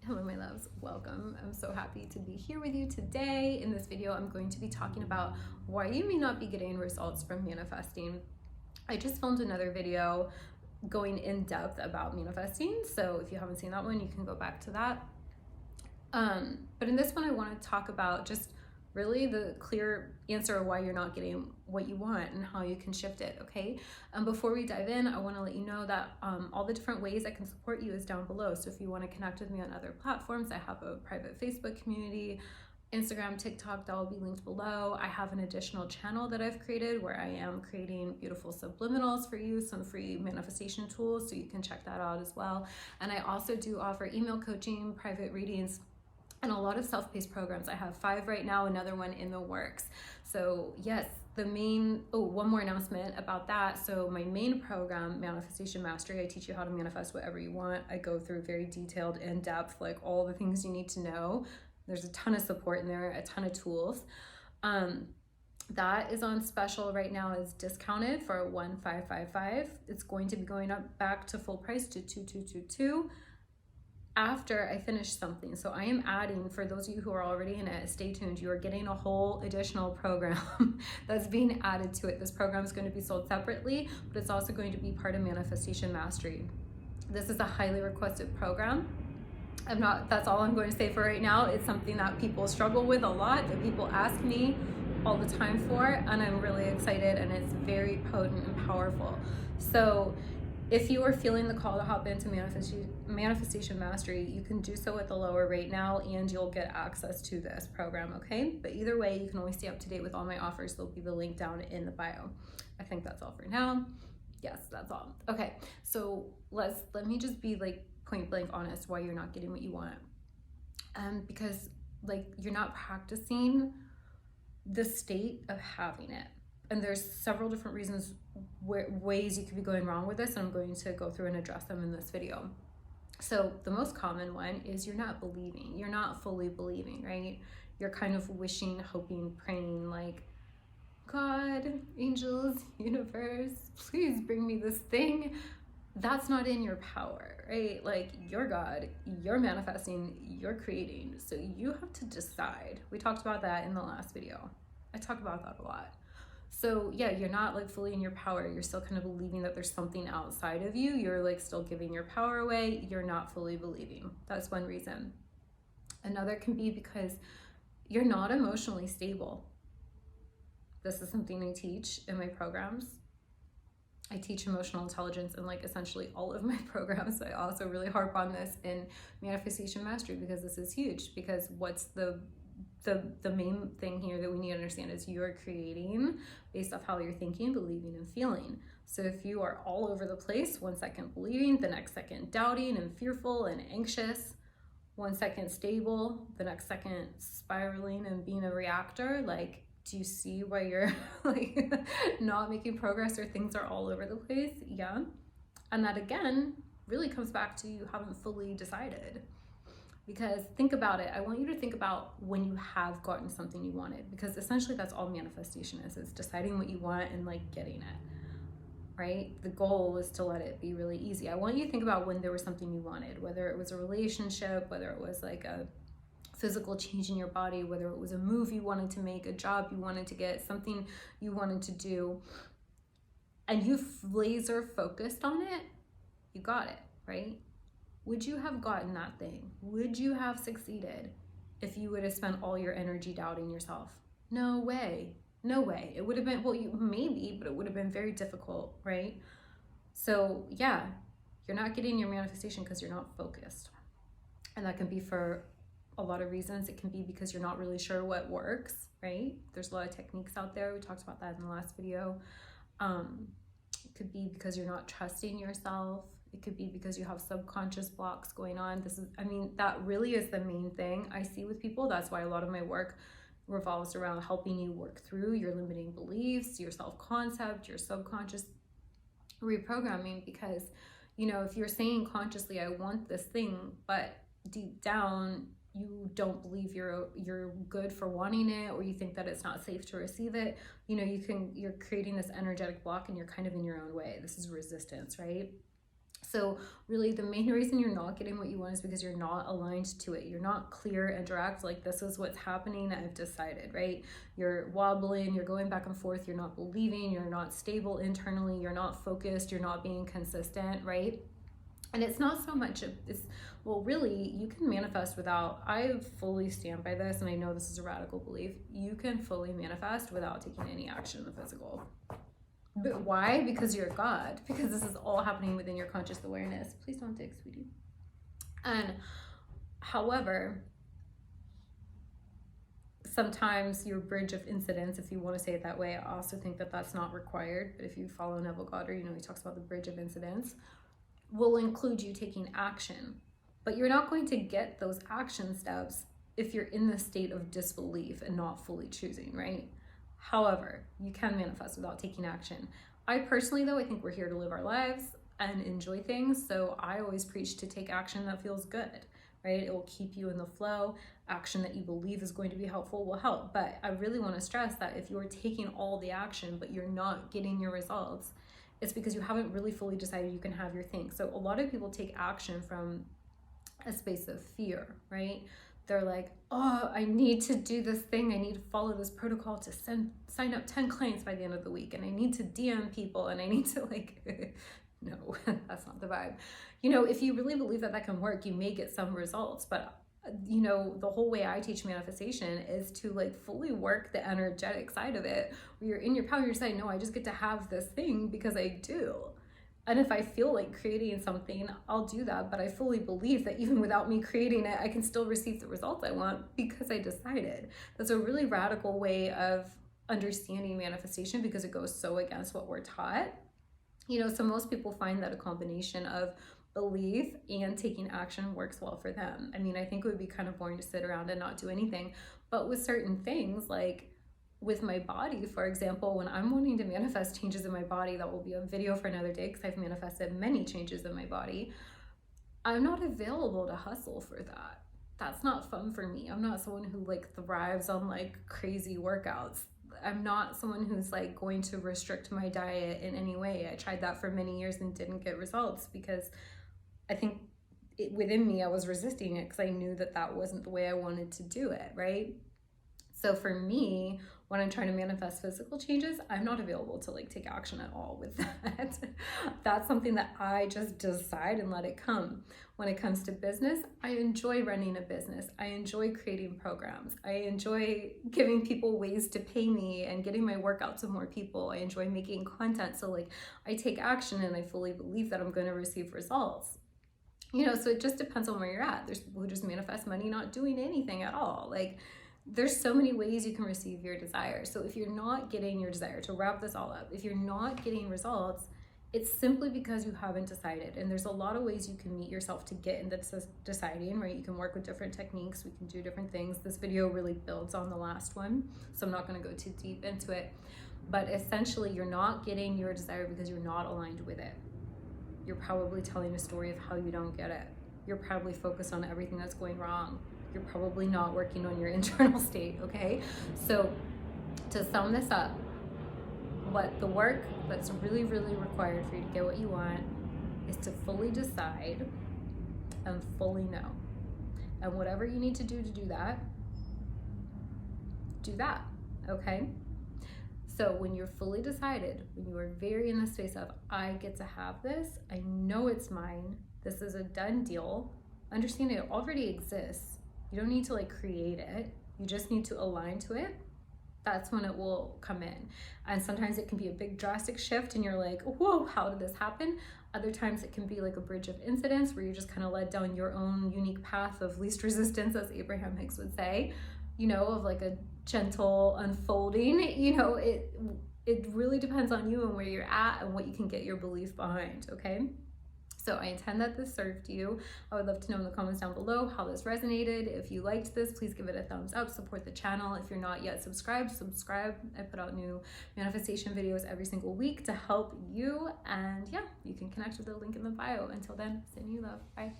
Hello my loves, welcome. I'm so happy to be here with you today. In this video, I'm going to be talking about why you may not be getting results from manifesting. I just filmed another video going in depth about manifesting, so if you haven't seen that one, you can go back to that. But in this one, I want to talk about just really the clear answer of why you're not getting what you want and how you can shift it, okay? Before we dive in, I want to let you know that all the different ways I can support you is down below. So if you want to connect with me on other platforms, I have a private Facebook community, Instagram, TikTok, that will be linked below. I have an additional channel that I've created where I am creating beautiful subliminals for you, some free manifestation tools, so you can check that out as well. And I also do offer email coaching, private readings, and a lot of self-paced programs. I have 5 right now, another one in the works. So yes, one more announcement about that. So my main program, Manifestation Mastery, I teach you how to manifest whatever you want. I go through very detailed, in-depth, like all the things you need to know. There's a ton of support in there, a ton of tools. That is on special right now, is discounted for $1,555. It's going to be going up back to full price to $2,222. After I finish something. So I am adding, for those of you who are already in it, stay tuned, you are getting a whole additional program that's being added to it. This program is going to be sold separately, but it's also going to be part of Manifestation Mastery. This is a highly requested program. That's all I'm going to say for right now. It's something that people struggle with a lot, that people ask me all the time for, and I'm really excited, and it's very potent and powerful. So if you are feeling the call to hop into Manifestation Mastery, you can do so at the lower rate now, and you'll get access to this program, okay? But either way, you can always stay up to date with all my offers. There'll be the link down in the bio. I think that's all for now. Yes, that's all. Okay, so let me just be like point blank honest why you're not getting what you want. Because like you're not practicing the state of having it. And there's several different reasons, ways you could be going wrong with this, and I'm going to go through and address them in this video. So the most common one is you're not believing. You're not fully believing, right? You're kind of wishing, hoping, praying like, God, angels, universe, please bring me this thing. That's not in your power, right? Like, you're God, you're manifesting, you're creating. So you have to decide. We talked about that in the last video. I talk about that a lot. So yeah, you're not like fully in your power. You're still kind of believing that there's something outside of you. You're like still giving your power away. You're not fully believing. That's one reason. Another can be because you're not emotionally stable. This is something I teach in my programs. I teach emotional intelligence in like essentially all of my programs. I also really harp on this in Manifestation Mastery because this is huge. Because what's the main thing here that we need to understand is you're creating based off how you're thinking, believing, and feeling. So if you are all over the place, 1 second believing, the next second doubting and fearful and anxious, 1 second stable, the next second spiraling and being a reactor, like, do you see why you're like not making progress, or things are all over the place? Yeah. And that again really comes back to you haven't fully decided. Because think about it. I want you to think about when you have gotten something you wanted, because essentially that's all manifestation is. It's deciding what you want and like getting it, right? The goal is to let it be really easy. I want you to think about when there was something you wanted, whether it was a relationship, whether it was like a physical change in your body, whether it was a move you wanted to make, a job you wanted to get, something you wanted to do, and you laser focused on it, you got it, right? Would you have gotten that thing? Would you have succeeded if you would have spent all your energy doubting yourself? No way. No way. It would have been, well, maybe, but it would have been very difficult, right? So yeah, you're not getting your manifestation because you're not focused. And that can be for a lot of reasons. It can be because you're not really sure what works, right? There's a lot of techniques out there. We talked about that in the last video. It could be because you're not trusting yourself. It could be because you have subconscious blocks going on. That really is the main thing I see with people. That's why a lot of my work revolves around helping you work through your limiting beliefs, your self-concept, your subconscious reprogramming. Because, if you're saying consciously, I want this thing, but deep down, you don't believe you're good for wanting it, or you think that it's not safe to receive it, you're creating this energetic block, and you're kind of in your own way. This is resistance, right? So really the main reason you're not getting what you want is because you're not aligned to it. You're not clear and direct, like this is what's happening, I've decided, right? You're wobbling, you're going back and forth, you're not believing, you're not stable internally, you're not focused, you're not being consistent, right? And it's not so much, well, really, you can manifest without, I fully stand by this, and I know this is a radical belief, you can fully manifest without taking any action in the physical. But why? Because you're God. Because this is all happening within your conscious awareness. Please don't dig, sweetie. And however, sometimes your bridge of incidents, if you want to say it that way, I also think that that's not required. But if you follow Neville Goddard, you know, he talks about the bridge of incidents, will include you taking action. But you're not going to get those action steps if you're in the state of disbelief and not fully choosing, right? However, you can manifest without taking action. I personally, though, I think we're here to live our lives and enjoy things. So I always preach to take action that feels good, right? It will keep you in the flow. Action that you believe is going to be helpful will help. But I really want to stress that if you're taking all the action, but you're not getting your results, it's because you haven't really fully decided you can have your thing. So a lot of people take action from a space of fear, right? They're like, oh, I need to do this thing. I need to follow this protocol to sign up 10 clients by the end of the week. And I need to DM people and I need to like, no, that's not the vibe. You know, if you really believe that that can work, you may get some results. But, you know, the whole way I teach manifestation is to like fully work the energetic side of it, where you're in your power, you're saying, no, I just get to have this thing because I do. And if I feel like creating something, I'll do that. But I fully believe that even without me creating it, I can still receive the results I want because I decided. That's a really radical way of understanding manifestation because it goes so against what we're taught. You know, so most people find that a combination of belief and taking action works well for them. I mean, I think it would be kind of boring to sit around and not do anything. But with certain things, like with my body, for example, when I'm wanting to manifest changes in my body, that will be a video for another day because I've manifested many changes in my body. I'm not available to hustle for that. That's not fun for me. I'm not someone who like thrives on like crazy workouts. I'm not someone who's like going to restrict my diet in any way. I tried that for many years and didn't get results because I think within me I was resisting it because I knew that that wasn't the way I wanted to do it, right? So for me, when I'm trying to manifest physical changes, I'm not available to like take action at all with that. That's something that I just decide and let it come. When it comes to business, I enjoy running a business. I enjoy creating programs. I enjoy giving people ways to pay me and getting my work out to more people. I enjoy making content. So like I take action and I fully believe that I'm going to receive results. You know, so it just depends on where you're at. There's people who just manifest money not doing anything at all. Like there's so many ways you can receive your desire. So if you're not getting your desire, to wrap this all up, if you're not getting results, it's simply because you haven't decided. And there's a lot of ways you can meet yourself to get into deciding, right? You can work with different techniques. We can do different things. This video really builds on the last one, so I'm not going to go too deep into it. But essentially, you're not getting your desire because you're not aligned with it. You're probably telling a story of how you don't get it. You're probably focused on everything that's going wrong. You're probably not working on your internal state, okay? So to sum this up, what the work that's really, really required for you to get what you want is to fully decide and fully know. And whatever you need to do that, okay? So when you're fully decided, when you are very in the space of, I get to have this, I know it's mine, this is a done deal, understand it already exists. You don't need to like create it. You just need to align to it. That's when it will come in. And sometimes it can be a big drastic shift and you're like, whoa, how did this happen? Other times it can be like a bridge of incidents where you're just kind of led down your own unique path of least resistance, as Abraham Hicks would say, you know, of like a gentle unfolding. You know, it really depends on you and where you're at and what you can get your belief behind, okay? So I intend that this served you. I would love to know in the comments down below how this resonated. If you liked this, please give it a thumbs up, support the channel. If you're not yet subscribed, subscribe. I put out new manifestation videos every single week to help you. And yeah, you can connect with the link in the bio. Until then, sending you love. Bye.